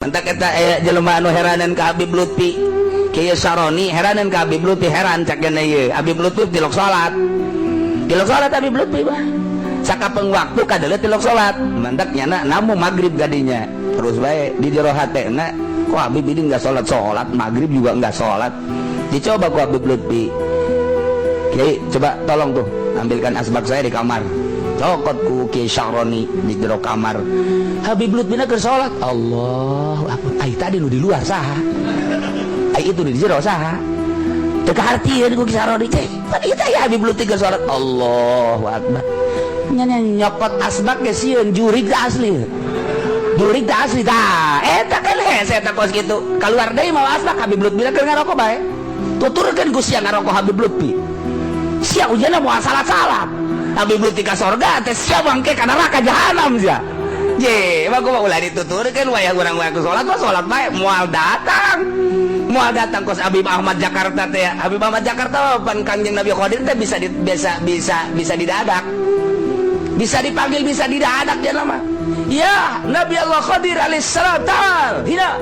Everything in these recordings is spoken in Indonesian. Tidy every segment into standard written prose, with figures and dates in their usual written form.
Mentak eta jelema anu heranan ka Habib Lutfi Kiai Saroni heranan ka Habib Lutfi heran cak gana ieu Habib Lutfi tilok salat Habib Lutfi bah sakapeng waktu kadeuleut tilok salat mentak nyana namu magrib gadinya terus bae di jero hatena kok Habib ini enggak salat magrib juga enggak salat dicoba ku Habib Lutfi Kiai coba tolong tuh ambilkan asbak saya di kamar cokot ku Kiai Saroni di jero kamar Habib Lutfi na keur salat Allahu akbar ai tadi nu di luar saha ai itu di jero saha teu kahartieun ku Kiai Saroni teh tadi teh Habib Lutfi keur salat Allahu akbar nya nyokot asbak ge sieun jurig asli tah eta kan hese eta kos kitu kaluar deui mau asbak Habib Lutfi keur ngaroko bae tuturkeun ku sia ngaroko Habib Lutfi sia ujana mau salat-salat Habib Lutfi ka sorga teh sia bangke ka neraka jahanam sia ye mah kumaha ulah dituturkeun wayah urang ku salat mah salat bae moal datang kos Habib Ahmad Jakarta teh Habib Ahmad Jakarta pan Kangjeng Nabi Qadir teh bisa didadak bisa dipanggil bisa didadak jangan mah ya Nabi Allah Qadir alaihissalam hina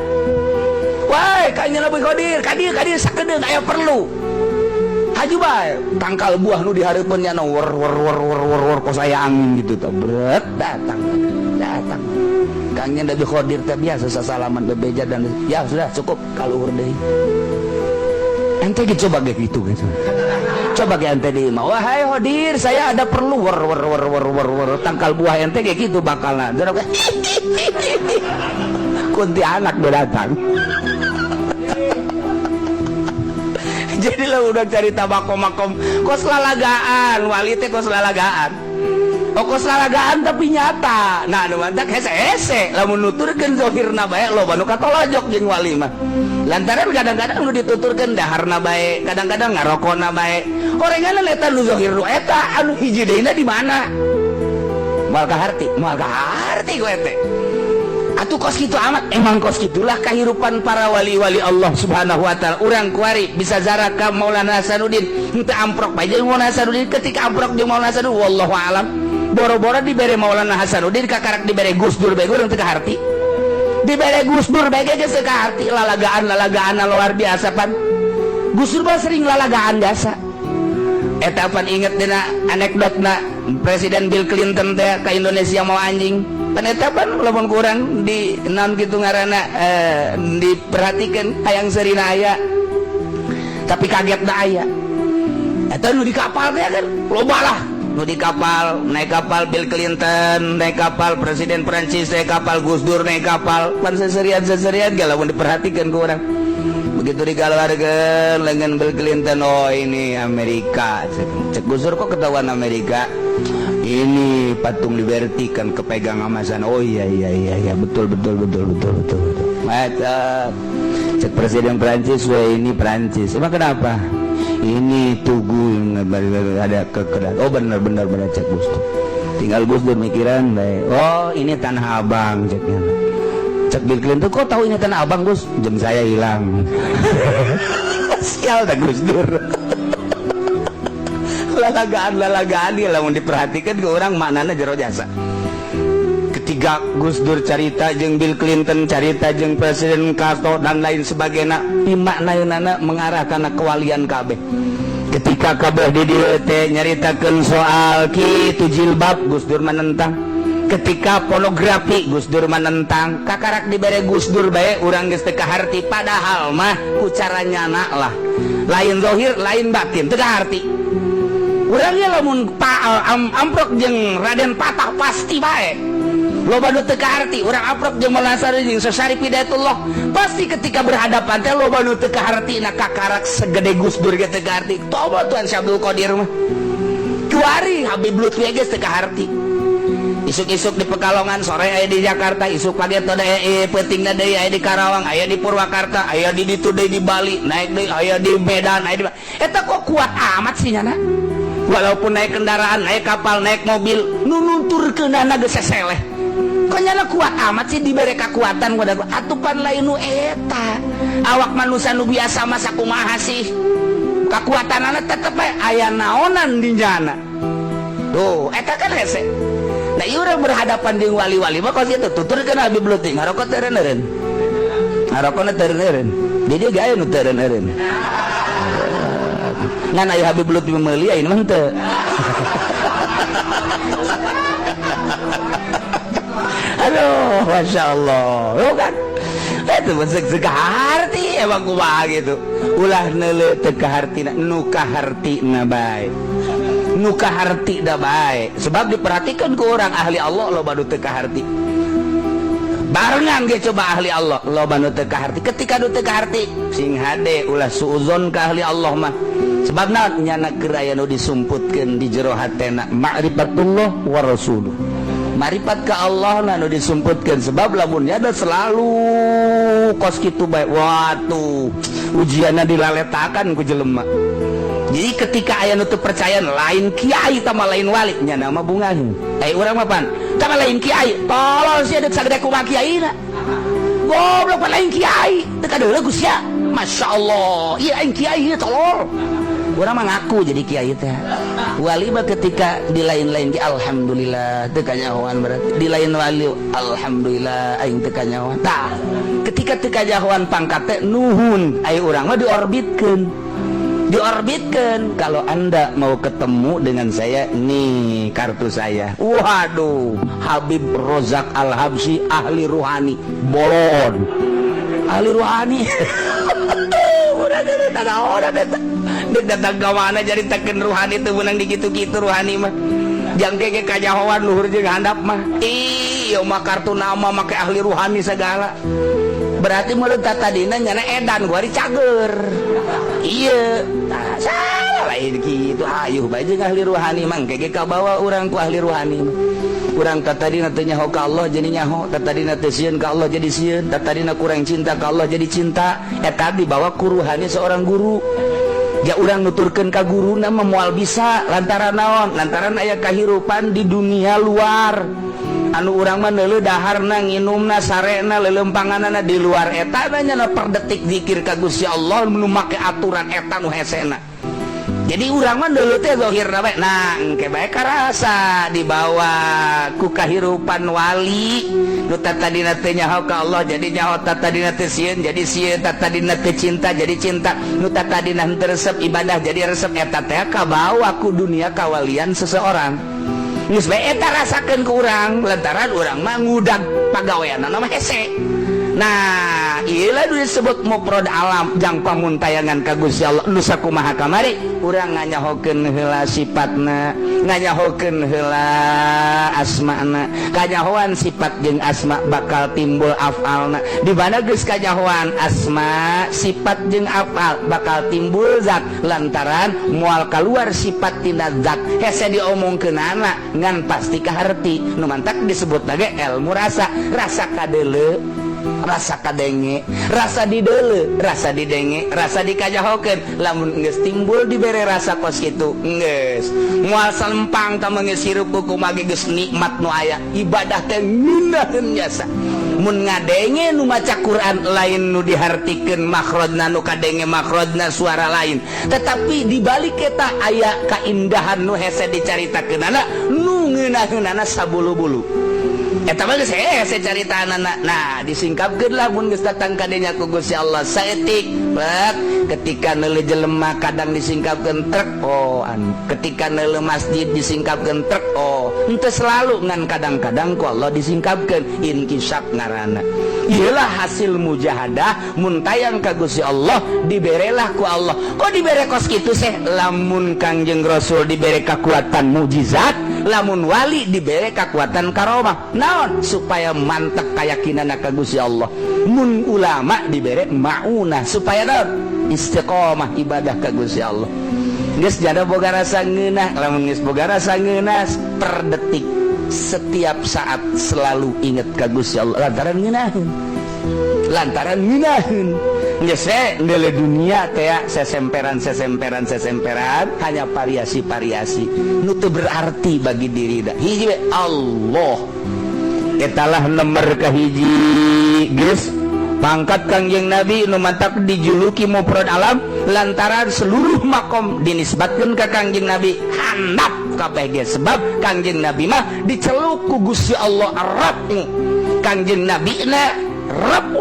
wah Kangjeng Nabi Qadir kadir sakedeung aya perlu haju bae tangkal buah nu dihareupeun nya wer kos aya angin gitu teh bret datang Kangjeng Nabi Qadir teh biasa sasalaman bebeja dan ya sudah cukup kaluhur deui ente coba ge gitu coba ge ente deui mah wahai Qadir saya ada perlu wer tangkal buah ente ge gitu bakalna kunti anak datang jadilah udah cari makom kos lalagaan wali teh kos lalagaan kos lalagaan tapi nyata nah anu mantak hese lamun nuturkeun zahirna bae loba nu katolojok jeung wali mah lantaran kadang-kadang nu dituturkeun daharna bae kadang-kadang ngarokona bae orangana eta nu zahir nu eta anu hiji deuna di mana moal kaharti ku eta atuh kos kitu amat emang kos gitulah kehidupan para wali-wali Allah subhanahu wa ta'ala urang kuari bisa zarak ka Maulana Hasanuddin henteu amprok bae jeung Maulana Hasanuddin ketika amprok jeung Maulana Hasanuddin wallahu alam boro-boro dibere Maulana Hasanuddin kakarak dibere Gus Dur bae urang teu kaharti dibere Gus Dur bae ge teu kaharti lalagaan luar biasa pan Gus Dur mah sering lalagaan biasa eta pan inget dina anekdotna Presiden Bill Clinton teh ka Indonesia mau anjing paneta pan lamun kurang di naon kitu ngaranna diperhatikeun hayang serina aya tapi kagetna aya eta nu di kapal teh kan loba lah nu di kapal naik kapal Bill Clinton naik kapal Presiden Prancis naik kapal Gus Dur naik kapal pan seserian ge lamun diperhatikeun ku urang begitu digaluarkeun lengan Bill Clinton oh ini Amerika cek Gus Dur kok ketahuan Amerika ini patung Liberty kan kepegang sama sana oh iya betul mantap cek Presiden Prancis wah ini Prancis emang kenapa ini Tugu ada kekedat oh benar cek Gus Dur tinggal Gus Dur mikiran baik oh ini Tanah Abang ceknya cek Bill Clinton kok tahu ini Tanah Abang Gus jam saya hilang sial dah Gus Dur lalagaan dia lamun diperhatikan ke orang maknana jero jasa ketiga Gus Dur carita jeung Bill Clinton carita jeung Presiden Castro dan lain sebagainya maknana mengarah kana kewalian kabeh ketika kabeh di dieu teh nyaritakeun soal kitu jilbab Gus Dur menentang ketika pornografi Gus Dur menentang kakarak dibere Gus Dur bae urang geus teu kaharti padahal mah ku caranyana lah lain zahir lain batin teu kaharti urangnya lamun amprok jeung Raden Patah pasti bae loba nu teu kaharti urang amprok jeung Maulana Hasanuddin jeung Syarif Hidayatullah pasti ketika berhadapan teh loba nu teu kaharti na kakarak segede Gus Dur ge teu kaharti tobat tuan Syekh Abdul Qadir mah kuari Habib Lutfi ge teu kaharti isuk-isuk di Pekalongan sore aya di Jakarta isuk pagi teh aya peutingna deui aya di Karawang aya di Purwakarta aya di ditu deui di Bali naik deui aya di Medan aya di eta kok kuat amat sih nyana walaupun naik kendaraan, naik kapal, naik mobil nununturkeun dana geus seseleh kok nyana kuat amat sih dibere kekuatan atupan lain nu eta awak manusia nu biasa mah sakumaha sih kekuatanana tetep aya naonan di nyana tuh eta kan hese nah ieu urang berhadapan jeung wali-wali mah kos kitu tuturkeun Habib Lutfi ngarokot eureun Harapana teureun. Jadi gaya nu teureun. Ngan aya Habib Lutfi meuli aya mah teu. Aduh, Masya Allah. Oh kan? Itu masuk harti emang kumaha gitu. Ulah neuleuh teu kahartina, nu kahartina bae. Nu kahartina bae. Sebab diperhatikan ku orang ahli Allah loba nu teu kaharti. Barengan dia coba ahli Allah loba nu teu kaharti. Ketika nu teu kaharti sing hade ulah suuzon ka ahli Allah mah. Sebab naon nyana keur aya nu disumputkeun di jero hatena ma'rifatullah wa rasuluh. Maripat ke Allah nu disumputkan sebab lamunnya ada selalu kos kitu bae waduh ujianna dilaletakan ku jelema. Jadi ketika aya nu teu percaya lain kiai tama lain wali nya nama bungaheun urang mah pan tama lain kiai tolol sia deuk sagede kumaha kiaina goblok pan lain kiai teu kadeuleuh ku sia masyaallah ieu aing kiai tolol urang mah ngaku jadi kiai teh wali mah ketika di lain-lain ki alhamdulillah teu kanyahoan berarti di lain wali alhamdulillah aing teu kanyahoan tah ketika teu kanyahoan pangkat teh nuhun aya urang mah diorbitkeun kalau Anda mau ketemu dengan saya nih kartu saya waduh Habib Rozak Al-Habsyi ahli ruhani bolon ahli ruhani udah dek datang ke mana jadi teken ruhani itu menang di gitu-gitu ruhani mah jang keke kajahoan luhur jeung handap mah iya mah kartu nama make ahli ruhani segala berarti menurut tadina nyana edan gua dicager iya nah, salah lain gitu ayuh bae jeung ahli ruhani mah keke kabawa urang ku ahli ruhani mah urang tadina teu nyaho ka Allah jadi nyaho tadina teu sieun ka Allah jadi sieun tadina kurang cinta ka Allah jadi cinta eta dibawa ku ruhani seorang guru. Ya urang nuturkeun ka guruna mah moal bisa lantaran naon lantaran aya kahirupan di dunia luar anu urang mah neuleuh daharna nginumna sarena leuleumpangana di luar eta nya per detik zikir ka Gusti Allah nu make aturan eta nu hesena jadi urang mah neuleuh teh zahirna bae nah engke bae karasa dibawa ku kahirupan wali nu tadina teh nyaho ka Allah jadi nyaho tadina teh sieun jadi sieun tadina teh cinta jadi cinta nu tadina henteu resep ibadah jadi resep eta teh kabawa ku dunia kawalian seseorang geus bae eta rasakeun ku urang lantaran urang mah ngudag pagaweanna mah hese. Nah ieu disebut mufrad alam jang pamuntayangan ka Gusti Allah nu sakumaha kamari urang nganyahokeun heula sifatna nganyahokeun heula asmana kanyahoan sifat jeung asma bakal timbul afalna di mana geus kanyahoan asma sifat jeung afal bakal timbul zat lantaran moal kaluar sifat tina zat hese diomongkeunana ngan pasti kaharti nu mantak disebut lagi ilmu rasa kadeuleu rasa kadenge rasa dideuleu rasa didenge rasa dikajahokeun lamun geus timbul dibere rasa kos kitu geus moal salempang tah geus hirup kumaha geus nikmat nu aya ibadah teh ngindaheun jasa mun ngadenge nu maca Quran lain nu dihartikeun makhrajna nu kadenge makhrajna suara lain tetapi dibalik eta aya kaindahan nu hese dicaritakeunana nu ngeunaheunana sabulu-bulu eta mah geus hese caritanana nah disingkapkeun lamun geus datang ka dinya ku Gusti Allah saeutik bet ketika neuleuh jelema kadang disingkapkeun trek ketika neuleuh masjid disingkapkeun trek henteu selalu ngan kadang-kadang ku Allah disingkapkeun inkisap ngaranna iyalah hasil mujahadah mun tayang ka Gusti Allah diberelah ku Allah kok dibere kos kitu seh lamun Kangjeng Rasul dibere kekuatan mukjizat lamun wali dibere kekuatan karomah naon supaya mantep keyakinanna ka Gusti Allah mun ulama dibere maunah supaya naon istiqomah ibadah ka Gusti Allah geus jada boga rasa ngeunah lamun geus boga rasa ngeunah per detik setiap saat selalu ingat ka Gusti Allah lantaran ngeunaheun geus neuleuh dunia teh sesemperan hanya variasi nu teu berarti bagi diri da hiji Allah etalah nomor kahiji geus pangkat Kangjeng Nabi nu mantap dijuluki mufrad alam lantaran seluruh makom dinisbatkeun ka Kangjeng Nabi handap kabeh ge sebab Kangjeng Nabi mah diceluk ku Gusti Allah Rabb Kangjeng Nabi na Rabb